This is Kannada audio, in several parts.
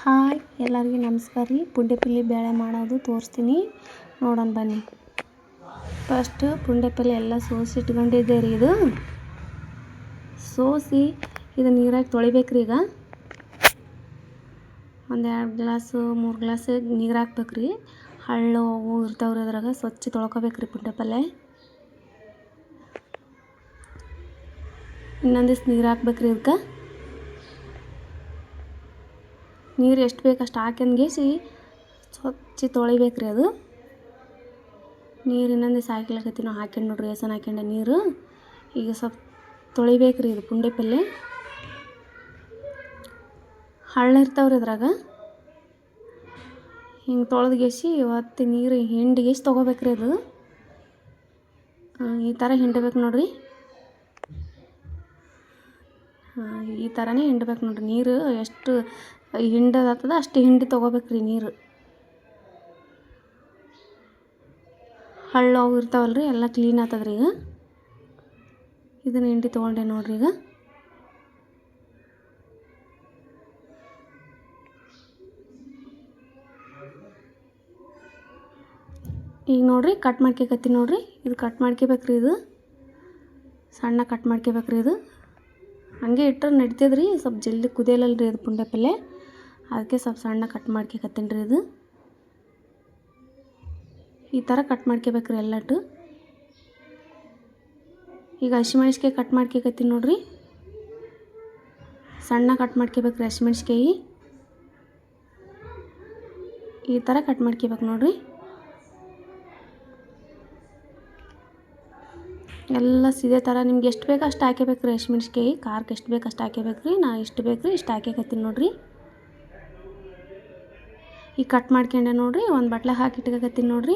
ಹಾಯ್ ಎಲ್ಲರಿಗೂ ನಮಸ್ಕಾರ ರೀ. ಪುಂಡಿಪಲ್ಲೆ ಬೇಳೆ ಮಾಡೋದು ತೋರಿಸ್ತೀನಿ, ನೋಡೋಣ ಬನ್ನಿ. ಫಸ್ಟ್ ಪುಂಡಿಪಲ್ಲೆ ಎಲ್ಲ ಸೋಸಿ ಇಟ್ಕೊಂಡಿದ್ದೆ ರೀ. ಇದು ಸೋಸಿ ಇದು ನೀರಾಗಿ ತೊಳಿಬೇಕ್ರಿ. ಈಗ ಒಂದು 2 ಗ್ಲಾಸು 3 ಗ್ಲಾಸ್ ನೀರು ಹಾಕ್ಬೇಕ್ರಿ. ಹಳ್ಳು ಅವು ಇರ್ತಾವ್ರಿ, ಅದ್ರಾಗ ಸ್ವಚ್ಛ ತೊಳ್ಕೊಬೇಕ್ರಿ ಪುಂಡಿಪಲ್ಲೆ. ಇನ್ನೊಂದಿಷ್ಟು ನೀರು ಹಾಕ್ಬೇಕ್ರಿ. ಇದಕ್ಕೆ ನೀರು ಎಷ್ಟು ಬೇಕು ಅಷ್ಟು ಹಾಕ್ಯಂದ್ಗೇಸಿ ಸ್ವಚ್ಛ ತೊಳಿಬೇಕ್ರಿ. ಅದು ನೀರು ಇನ್ನೊಂದಿಷ್ಟು ಹಾಕ್ಲಿಕ್ಕತ್ತೀನಿ, ನಾವು ಹಾಕ್ಯಂಡು ನೋಡ್ರಿ ಎಸನ್ ಹಾಕ್ಯಂಡೆ ನೀರು. ಈಗ ಸ್ವಲ್ಪ ತೊಳಿಬೇಕ್ರಿ. ಇದು ಪುಂಡಿಪಲ್ಲೆ ಹಳ್ಳ ಇರ್ತಾವ್ರಿ, ಅದ್ರಾಗ ಹಿಂಗೆ ತೊಳೆದ್ಗೇಸಿ ಒತ್ತಿ ನೀರು ಹಿಂಡಿಗೇಸಿ ತೊಗೋಬೇಕ್ರಿ. ಅದು ಈ ಥರ ಹಿಂಡಬೇಕು ನೋಡ್ರಿ. ಈ ಥರನೇ ಹಿಂಡ್ಬೇಕು ನೋಡ್ರಿ. ನೀರು ಎಷ್ಟು ಹಿಂಡದಾಗ್ತದ ಅಷ್ಟು ಹಿಂಡಿ ತೊಗೋಬೇಕ್ರಿ. ನೀರು ಹಳ್ಳು ಅವು ಇರ್ತಾವಲ್ರಿ, ಎಲ್ಲ ಕ್ಲೀನ್ ಆಗ್ತದ್ರಿ. ಈಗ ಇದನ್ನು ಹಿಂಡಿ ತೊಗೊಂಡೆ ನೋಡ್ರಿ. ಈಗ ನೋಡ್ರಿ ಕಟ್ ಮಾಡ್ಕೊಕತ್ತೀನಿ ನೋಡ್ರಿ. ಇದು ಕಟ್ ಮಾಡ್ಕೋಬೇಕ್ರಿ. ಇದು ಸಣ್ಣ ಕಟ್ ಮಾಡ್ಕೋಬೇಕ್ರಿ. ಇದು ಹಂಗೆ ಇಟ್ಟರೆ ನಡಿತದ್ರಿ, ಸ್ವಲ್ಪ ಜಲ್ದಿ ಕುದಿಯಲ್ಲಲ್ರಿ ಅದು ಪುಂಡಿಪಲ್ಲೆ. ಅದಕ್ಕೆ ಸ್ವಲ್ಪ ಸಣ್ಣ ಕಟ್ ಮಾಡ್ಕೊಕತ್ತೀನಿ ರೀ. ಇದು ಈ ಥರ ಕಟ್ ಮಾಡ್ಕೋಬೇಕ್ರಿ ಎಲ್ಲಟ್ಟು. ಈಗ ಹಸಿಮೆಣ್ಸಿಕಾಯಿ ಕಟ್ ಮಾಡ್ಕೊಕತ್ತೀನಿ ನೋಡ್ರಿ. ಸಣ್ಣ ಕಟ್ ಮಾಡ್ಕೋಬೇಕ್ರಿ ಹಸಿಮೆಣ್ಸಿಕಾಯಿ. ಈ ಥರ ಕಟ್ ಮಾಡ್ಕೋಬೇಕು ನೋಡ್ರಿ. ಎಲ್ಲ ಇದೇ ಥರ ನಿಮ್ಗೆ ಎಷ್ಟು ಬೇಕು ಅಷ್ಟು ಹಾಕ್ಯಬೇಕ್ರಿ. ಹಸಿಮೆಣ್ಸಿಕಾಯಿ ಖಾರಕ್ಕೆ ಎಷ್ಟು ಬೇಕು ಅಷ್ಟು ಹಾಕ್ಯಬೇಕ್ರಿ. ನಾ ಇಷ್ಟು ಬೇಕು ಇಷ್ಟು ಹಾಕ್ಯಕತ್ತೀನಿ ನೋಡ್ರಿ. ಈಗ ಕಟ್ ಮಾಡ್ಕೊಂಡೆ ನೋಡ್ರಿ, ಒಂದು ಬಟ್ಲಾಗ ಹಾಕಿ ಇಟ್ಕೊಕತ್ತೀನಿ ನೋಡ್ರಿ.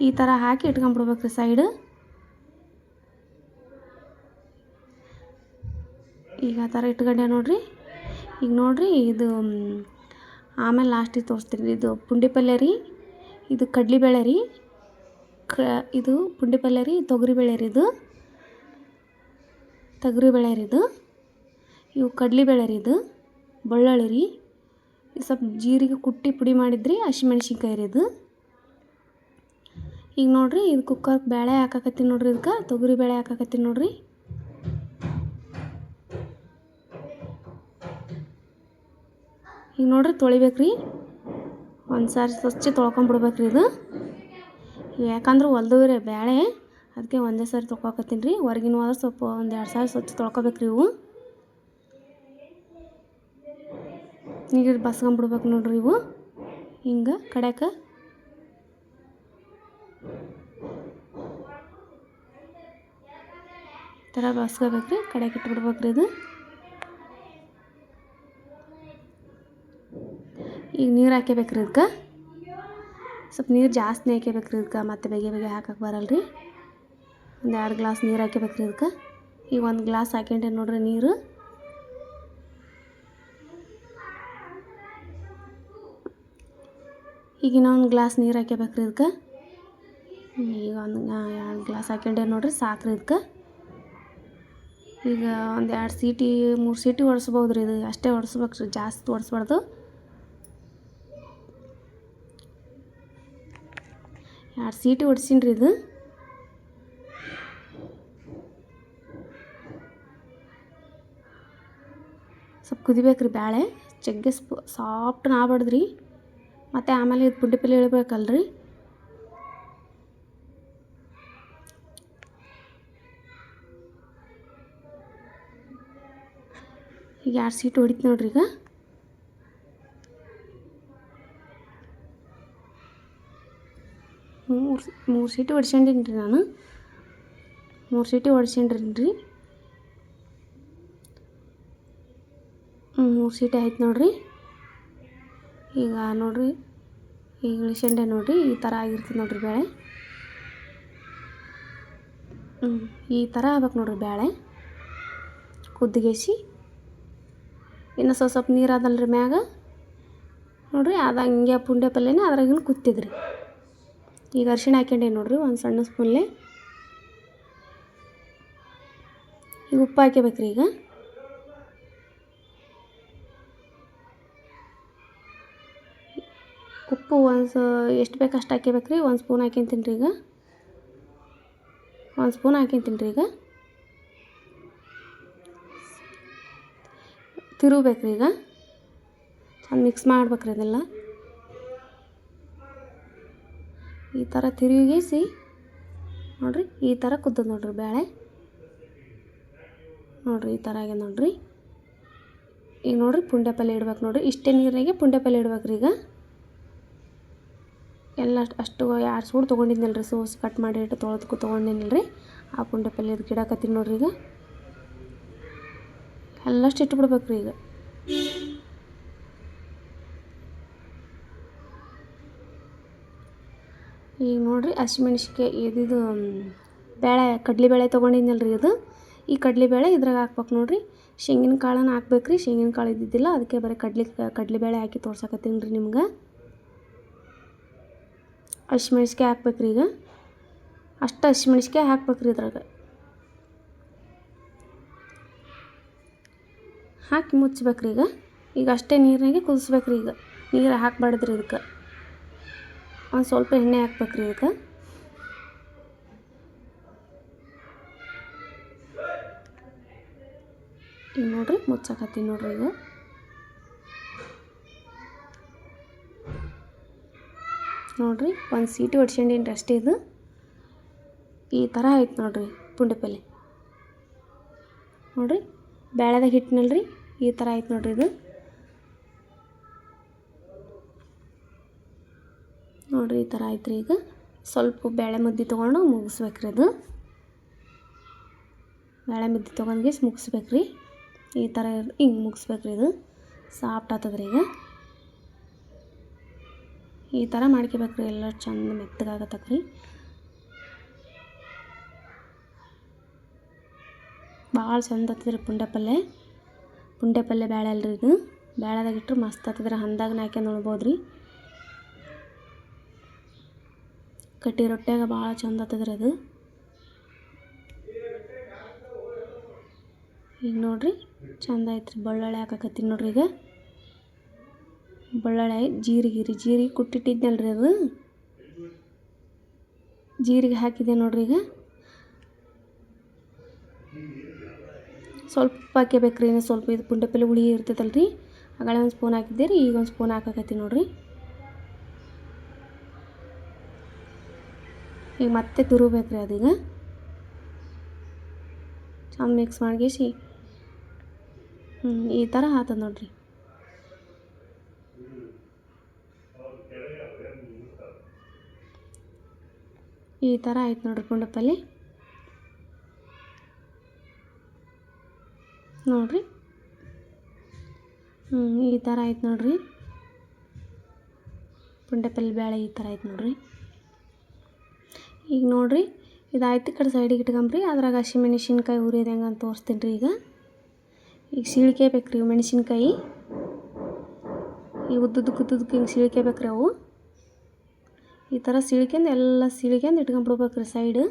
ಈ ಥರ ಹಾಕಿ ಇಟ್ಕೊಂಡ್ಬಿಡ್ಬೇಕ್ರಿ ಸೈಡ್. ಈಗ ಆ ಥರ ಇಟ್ಕೊಂಡೆ ನೋಡ್ರಿ. ಈಗ ನೋಡ್ರಿ ಇದು ಆಮೇಲೆ ಲಾಸ್ಟಿಗೆ ತೋರಿಸ್ತೀನಿ. ಇದು ಪುಂಡಿಪಲ್ಲೆ ರೀ, ಇದು ಕಡ್ಲಿಬೇಳೆ ರೀ, ಇದು ಪುಂಡಿಪಲ್ಲೆ ರೀ, ತೊಗರಿಬೇಳೆ ರೀ, ಇದು ತೊಗರಿಬೇಳೆ ರೀ, ಇದು ಇವು ಕಡ್ಲಿಬೇಳೆ ರೀ, ಇದು ಬೆಳ್ಳುಳ್ಳಿ ರೀ, ಇದು ಸ್ವಲ್ಪ ಜೀರಿಗೆ ಕುಟ್ಟಿ ಪುಡಿ ಮಾಡಿದ್ರಿ, ಹಸಿಮೆಣ್ಸಿನ್ಕಾಯಿ ರೀ. ಇದು ಈಗ ನೋಡ್ರಿ ಇದು ಕುಕ್ಕರ್ಗೆ ಬೇಳೆ ಹಾಕಕತ್ತೀನಿ ನೋಡ್ರಿ. ಇದಕ್ಕೆ ತೊಗರಿಬೇಳೆ ಹಾಕಕತ್ತೀನಿ ನೋಡ್ರಿ. ಈಗ ನೋಡ್ರಿ ತೊಳಿಬೇಕ್ರಿ. ಒಂದು ಸಾರಿ ಸ್ವಚ್ಛ ತೊಳ್ಕೊಂಬಿಡ್ಬೇಕ್ರಿ. ಇದು ಯಾಕಂದ್ರೆ ಹೊಲ್ದವ್ರೆ ಬೇಳೆ, ಅದಕ್ಕೆ ಒಂದೇ ಸಾರಿ ತೊಳ್ಕೊಕತ್ತೀನಿ ರೀ. ಹೊರಗಿನ ಹೋದ್ರೆ ಸ್ವಲ್ಪ ಒಂದು 2 ಸಾರಿ ಸ್ವಚ್ಛ ತೊಳ್ಕೊಬೇಕ್ರಿ. ಇವು ನೀರು ಬಸ್ಕೊಂಬಿಡ್ಬೇಕು ನೋಡ್ರಿ. ಇವು ಹಿಂಗೆ ಕಡೆಕ ಥರ ಬಸ್ಕೋಬೇಕ್ರಿ. ಕಡೆಗೆ ಇಟ್ಬಿಡ್ಬೇಕ್ರಿ. ಇದು ಈಗ ನೀರು ಹಾಕ್ಯಬೇಕ್ರಿ. ಇದಕ್ಕೆ ಸ್ವಲ್ಪ ನೀರು ಜಾಸ್ತಿ ಹಾಕ್ಯಬೇಕ್ರಿ. ಇದಕ್ಕೆ ಮತ್ತೆ ಬೇಗ ಬೇಗ ಹಾಕಕ್ಕೆ ಬರಲ್ರಿ. ಒಂದು 2 ಗ್ಲಾಸ್ ನೀರು ಹಾಕ್ಯಬೇಕ್ರಿ. ಇದಕ್ಕೆ ಈಗ 1 ಗ್ಲಾಸ್ ಹಾಕ್ಯಂಡೆ ನೋಡ್ರಿ ನೀರು. ಈಗ ಇನ್ನೊಂದು ಗ್ಲಾಸ್ ನೀರು ಹಾಕ್ಯಬೇಕ್ರಿ. ಇದಕ್ಕೆ ಈಗ 2 ಗ್ಲಾಸ್ ಹಾಕ್ಯಂಡೆ ನೋಡ್ರಿ, ಸಾಕ್ರಿ. ಇದಕ್ಕೆ ಈಗ ಒಂದು 2 ಸೀಟಿ 3 ಸೀಟಿ ಹೊಡ್ಸ್ಬೋದ್ರಿ. ಇದು ಅಷ್ಟೇ ಹೊಡ್ಸ್ಬೇಕ್ರಿ, ಜಾಸ್ತಿ ಹೊಡ್ಸ್ಬಾರ್ದು. 2 ಸೀಟಿ ಹೊಡ್ಸೀನಿ ರೀ. ಇದು ಸ್ವಲ್ಪ ಕುದಿಬೇಕ್ರಿ ಬೇಳೆ. ಜಗ್ಗೆ ಸಾಫ್ಟ್ ಆಗ್ಬಾರ್ದ್ರಿ, ಮತ್ತು ಆಮೇಲೆ ಇದು ಪುಂಡಿಪಲ್ಲೆ ಇಳ್ಬೇಕಲ್ರಿ. ಈಗ 2 ಸೀಟಿ ಹೊಡಿತು ನೋಡ್ರಿ. ಈಗ 3 ಸೀಟಿ ಹೊಡ್ಸ್ಕೊಂಡೀನಿ ರೀ ನಾನು. 3 ಸೀಟಿ ಹೊಡ್ಸ್ಕೊಂಡ್ರೀನಿ ರೀ. 3 ಸೀಟಿ ಆಯ್ತು ನೋಡ್ರಿ. ಈಗ ನೋಡ್ರಿ ಈಗ ಇಳಿಸ್ಕೊಂಡೆ ನೋಡ್ರಿ. ಈ ಥರ ಆಗಿರ್ತದೆ ನೋಡ್ರಿ ಬೇಳೆ. ಈ ಥರ ಆಗ್ಬೇಕು ನೋಡ್ರಿ ಬೇಳೆ ಕುದ್ದಿಗೇಸಿ. ಇನ್ನು ಸ್ವಲ್ಪ ನೀರು ಅದಲ್ರಿ ಮ್ಯಾಗ ನೋಡ್ರಿ. ಅದು ಹಂಗೆ ಪುಂಡಿಪಲ್ಲೆನೇ ಅದ್ರಾಗಿನ ಕುತ್ತಿದ್ರಿ. ಈಗ ಅರಿಶಿಣ ಹಾಕ್ಯಂಡೆ ನೋಡ್ರಿ, ಒಂದು ಸಣ್ಣ ಸ್ಪೂನ್ಲೆ. ಈಗ ಉಪ್ಪು ಹಾಕ್ಯಬೇಕ್ರಿ. ಈಗ ಉಪ್ಪು ಎಷ್ಟು ಬೇಕು ಅಷ್ಟು ಹಾಕ್ಯಬೇಕು ರೀ. 1 ಸ್ಪೂನ್ ಹಾಕ್ಯಂತೀನಿ ರೀ ಈಗ. 1 ಸ್ಪೂನ್ ಹಾಕ್ಯಂತೀನಿ ರೀ ಈಗ. ತಿರುಗಬೇಕು ರೀ ಈಗ. ಚಂದ ಮಿಕ್ಸ್ ಮಾಡ್ಬೇಕು ರೀ ಅದೆಲ್ಲ. ಈ ಥರ ತಿರುಗಿಸಿ ನೋಡಿರಿ, ಈ ಥರ ಕುದ್ದದ ನೋಡಿರಿ ಬೇಳೆ. ನೋಡಿರಿ ಈ ಥರ ಆಗ್ಯದ ನೋಡಿರಿ. ಈಗ ನೋಡಿರಿ ಪುಂಡೆ ಪಲ್ಯ ಇಡ್ಬೇಕು ನೋಡಿರಿ. ಇಷ್ಟೇ ನೀರಿನಾಗೆ ಪುಂಡೆ ಪಲ್ಯ ಇಡ್ಬೇಕು ರೀ ಈಗ. ಎಲ್ಲ ಅಷ್ಟು 2 ಸೂಡು ತೊಗೊಂಡಿದ್ನಲ್ಲ ರೀ, ಸೋಸಿ ಕಟ್ ಮಾಡಿ ಇಟ್ಟು ತೊಗೊಂಡಿನಲ್ಲ ರೀ. ಆ ಪುಂಡೆ ಪಲ್ಯದ ಗಿಡಕತ್ತೀನಿ ನೋಡಿರಿ ಈಗ. ಎಲ್ಲಷ್ಟು ಇಟ್ಬಿಡ್ಬೇಕು ರೀ ಈಗ. ಈಗ ನೋಡಿರಿ ಹಸಿಮೆಣ್ಸಿಕಾಯಿ ಇದು ಬೇಳೆ ಕಡಲೆಬೇಳೆ ತೊಗೊಂಡಿದ್ನಲ್ಲ ರೀ ಇದು. ಈ ಕಡಲೆಬೇಳೆ ಇದ್ರಾಗ ಹಾಕ್ಬೇಕು ನೋಡಿರಿ. ಶೇಂಗಿನ ಕಾಳನ್ನು ಹಾಕ್ಬೇಕು ರೀ. ಶೇಂಗಿನ ಕಾಳು ಇದ್ದಿದ್ದಿಲ್ಲ, ಅದಕ್ಕೆ ಬರೀ ಕಡಲೆಬೇಳೆ ಹಾಕಿ ತೋರ್ಸಕತ್ತೀನಿ ರೀ ನಿಮ್ಗೆ. ಹಸಿಮೆಣ್ಸಿಕಾಯಿ ಹಾಕ್ಬೇಕು ರೀ ಈಗ. ಅಷ್ಟು ಹಸಿಮೆಣ್ಸಿಕಾಯಿ ಹಾಕ್ಬೇಕು ರೀ ಇದ್ರಾಗ. ಹಾಕಿ ಮುಚ್ಚಬೇಕು ರೀ ಈಗ. ಈಗ ಅಷ್ಟೇ ನೀರಿನಾಗೆ ಕುದಿಸ್ಬೇಕು ರೀ ಈಗ. ನೀರು ಹಾಕ್ಬಾರ್ದ್ರಿ ಇದಕ್ಕೆ. ಒಂದು ಸ್ವಲ್ಪ ಎಣ್ಣೆ ಹಾಕ್ಬೇಕು ರೀ ಇದಕ್ಕೆ. ಈಗ ನೋಡಿರಿ ಮುಚ್ಚಾಕತ್ತೀನಿ ನೋಡಿರಿ ಈಗ. ನೋಡಿರಿ 1 ಸೀಟಿ ಹೊಡ್ಸ್ಕೊಂಡೀನಿ ರೀ ಅಷ್ಟೇ. ಇದು ಈ ಥರ ಆಯ್ತು ನೋಡಿರಿ ಪುಂಡೆ ಪಲ್ಯ. ನೋಡಿರಿ ಬೇಳೆದಾಗ ಹಿಟ್ಟಿನಲ್ರಿ, ಈ ಥರ ಆಯ್ತು ನೋಡಿರಿ ಇದು. ನೋಡಿರಿ ಈ ಥರ ಆಯ್ತು ರೀ ಈಗ. ಸ್ವಲ್ಪ ಬೇಳೆ ಮುದ್ದೆ ತೊಗೊಂಡು ಮುಗಿಸ್ಬೇಕ್ರಿ ಅದು. ಬೇಳೆ ಮುದ್ದೆ ತೊಗೊಂಡು ಮುಗಿಸ್ಬೇಕ್ರಿ. ಈ ಥರ ಹಿಂಗೆ ಮುಗಿಸ್ಬೇಕ್ರಿ. ಇದು ಸಾಫ್ಟ್ ಆಗ್ತದ್ರಿ ಈಗ. ಈ ಥರ ಮಾಡ್ಕೋಬೇಕ್ರಿ. ಎಲ್ಲ ಚಂದ ಮೆತ್ತಗಾಗತ್ತಕ್ರಿ. ಭಾಳ ಚಂದ ಆಗ್ತದ್ರಿ ಪುಂಡೆ ಪಲ್ಯ. ಪುಂಡೆ ಪಲ್ಯ ಬೇಳೆ ಅಲ್ರಿ ಇದು. ಬೇಳೆದಾಗ ಇಟ್ಟರೆ ಮಸ್ತ್ ಆಗ್ತದ್ರಿ. ಹಂದಾಗ ಹಾಕ್ಯಂಡು ನೋಡ್ಬೋದು ರೀ. ಕಟ್ಟಿ ರೊಟ್ಯಾಗ ಭಾಳ ಚಂದ ಆಗ್ತದ್ರಿ ಅದು. ಈಗ ನೋಡಿರಿ ಚಂದ ಆಯ್ತು ರೀ. ಬೆಳ್ಳುಳ್ಳಿ ಹಾಕಕತ್ತೀನಿ ನೋಡಿರಿ ಈಗ. ಬೆಳ್ಳುಳ್ಳಿ ಜೀರಿಗೆ ಕುಟ್ಟಿಟ್ಟಿದ್ನಲ್ಲ ರೀ ಅದು. ಜೀರಿಗೆ ಹಾಕಿದೆ ನೋಡಿರಿ ಈಗ. ಸ್ವಲ್ಪ ಹಾಕ್ಯಬೇಕು ರೀ. ಸ್ವಲ್ಪ ಇದು ಪುಂಡೆ ಪಲ್ಯ ಹುಳಿ ಇರ್ತೈತಲ್ಲ ರೀ. ಆಗಳೇ 1 ಸ್ಪೂನ್ ಹಾಕಿದ್ದೆ ರೀ. ಈಗ 1 ಸ್ಪೂನ್ ಹಾಕಕತ್ತೀನಿ ನೋಡಿರಿ. ಈಗ ಮತ್ತೆ ತಿರುಗಬೇಕು ರೀ ಅದೀಗ. ಚಂದ ಮಿಕ್ಸ್ ಮಾಡಿಸಿ ಈ ಥರ ಆತದ ನೋಡಿರಿ. ಈ ಥರ ಆಯ್ತು ನೋಡಿರಿ ಪುಂಡೆ ಪಲ್ಯ. ನೋಡಿರಿ ಈ ಥರ ಆಯ್ತು ನೋಡಿರಿ ಪುಂಡೆ ಪಲ್ಯ ಬೇಳೆ. ಈ ಥರ ಆಯ್ತು ನೋಡಿರಿ. ಈಗ ನೋಡಿರಿ ಇದಾಯ್ತು. ಈ ಕಡೆ ಸೈಡಿಗೆ ಇಟ್ಕೊಂಬ್ರಿ. ಅದ್ರಾಗ ಹಸಿಮೆಣ್ಸಿನ್ಕಾಯಿ ಹುರಿಯೋದು ಹೆಂಗೆ ಅಂತ ತೋರಿಸ್ತೀನಿ ರೀ ಈಗ. ಈಗ ಸೀಳ್ಕೇಬೇಕು ರೀ ಮೆಣಸಿನ್ಕಾಯಿ. ಈ ಉದ್ದಕ್ಕೆ ಹಿಂಗೆ ಸೀಳ್ಕೇಬೇಕು ರೀ ಅವು. ಈ ಥರ ಸೀಳ್ಕೊಂಡು ಎಲ್ಲ ಸೀಳ್ಕೊಂಡು ಇಟ್ಕೊಂಡ್ಬಿಡ್ಬೇಕು ರೀ ಸೈಡ್.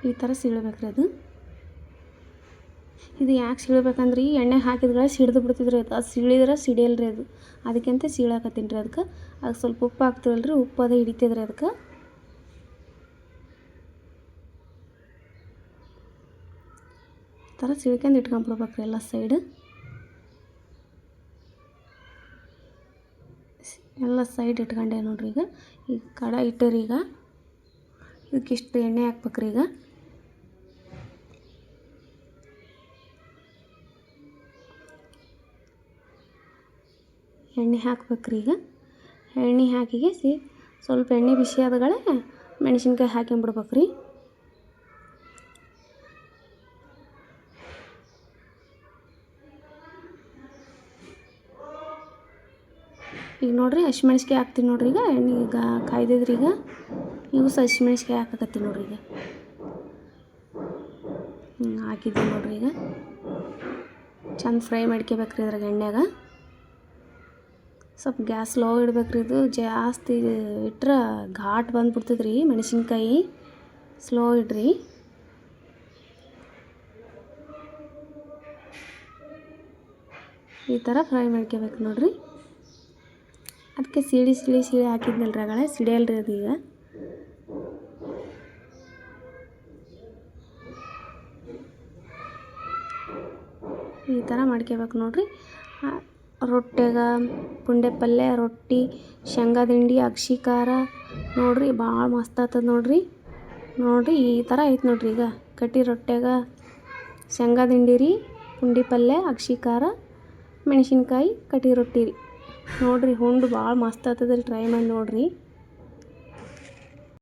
ಈ ಥರ ಸೀಳ್ಬೇಕು ರೀ ಅದು. ಇದು ಯಾಕೆ ಸೀಳ್ಬೇಕಂದ್ರೆ ಎಣ್ಣೆ ಹಾಕಿದ್ರೆ ಸಿಡ್ದು ಬಿಡ್ತಿದ್ರಿ ಅದು. ಅದು ಸೀಳಿದ್ರೆ ಸಿಡಿಯಲ್ರಿ ಅದು. ಅದಕ್ಕಿಂತ ಸೀಳಾಕತ್ತೀನಿ ರೀ ಅದಕ್ಕೆ. ಅದಕ್ಕೆ ಸ್ವಲ್ಪ ಉಪ್ಪು ಹಾಕ್ತೀವಲ್ಲ ರೀ, ಉಪ್ಪು ಅದೇ ಹಿಡಿತಿದ್ರಿ ಅದಕ್ಕೆ. ಈ ಥರ ಸೀಳ್ಕೊಂಡು ಇಟ್ಕೊಂಡ್ಬಿಡ್ಬೇಕು ರೀ ಎಲ್ಲ ಸೈಡ್. ಎಲ್ಲ ಸೈಡ್ ಇಟ್ಕೊಂಡೆ ನೋಡ್ರಿ ಈಗ. ಈಗ ಕಡಾಯಿ ಇಟ್ಟರಿ ಈಗ. ಇದಕ್ಕಿಷ್ಟು ಎಣ್ಣೆ ಹಾಕ್ಬೇಕ್ರಿ ಈಗ. ಎಣ್ಣೆ ಹಾಕ್ಬೇಕ್ರಿ ಈಗ. ಎಣ್ಣೆ ಹಾಕಿಗೆಸಿ ಸ್ವಲ್ಪ ಎಣ್ಣೆ ಬಿಸಿ ಆದಗಳೇ ಮೆಣಸಿನ್ಕಾಯಿ ಹಾಕ್ಕೊಂಬಿಡ್ಬೇಕ್ರಿ. ಈಗ ನೋಡಿರಿ ಹಸಿಮೆಣ್ಸಿಕಾಯಿ ಹಾಕ್ತೀನಿ ನೋಡ್ರಿ ಈಗ. ಎಣ್ಣೆ ಈಗ ಕಾಯ್ದಿದ್ರಿ ಈಗ. ಇವು ಸಹ ಹಸಿಮೆಣ್ಸಿಕಾಯಿ ಹಾಕಕತ್ತೀನಿ ನೋಡ್ರಿ ಈಗ. ಹಾಕಿದ್ದೀನಿ ನೋಡ್ರಿ ಈಗ. ಚಂದ ಫ್ರೈ ಮಾಡ್ಕೋಬೇಕ್ರಿ ಇದ್ರಾಗ ಎಣ್ಣೆಗ. ಸ್ವಲ್ಪ ಗ್ಯಾಸ್ ಲೋ ಇಡ್ಬೇಕ್ರಿ. ಇದು ಜಾಸ್ತಿ ಇಟ್ರೆ ಘಾಟ್ ಬಂದುಬಿಡ್ತದ್ರಿ ಮೆಣಸಿನ್ಕಾಯಿ. ಸ್ಲೋ ಇಡ್ರಿ. ಈ ಥರ ಫ್ರೈ ಮಾಡ್ಕೋಬೇಕು ನೋಡಿರಿ. ಅದಕ್ಕೆ ಸಿಡಿ ಹಾಕಿದ್ನಲ್ರಿ ಆಗಲೇ ಸಿಡಿಯಲ್ರಿ ಅದು ಈಗ. ಈ ಥರ ಮಾಡ್ಕೋಬೇಕು ನೋಡಿರಿ. ರೊಟ್ಯಾಗ ಪುಂಡೆ ಪಲ್ಯ, ರೊಟ್ಟಿ, ಶೇಂಗಾ ದಿಂಡಿ, ಅಗ್ಸಿ ಖಾರ ನೋಡಿರಿ ಭಾಳ ಮಸ್ತ್ ಆಗ್ತದೆ ನೋಡಿರಿ. ಈ ಥರ ಐತೆ ನೋಡಿರಿ. ಈಗ ಕಟ್ಟಿ ರೊಟ್ಯಾಗ ಶೇಂಗಾ ದಿಂಡಿ ರೀ, ಪುಂಡಿ ಪಲ್ಯ, ಅಗ್ಸಿ ಖಾರ, ಮೆಣಸಿನ್ಕಾಯಿ, ಕಟ್ಟಿ ರೊಟ್ಟಿ ರೀ ನೋಡಿರಿ. ಉಂಡು ಭಾಳ ಮಸ್ತ್ ಆಗ್ತದೆ ರೀ. ಟ್ರೈ ಮಾಡಿ ನೋಡಿರಿ.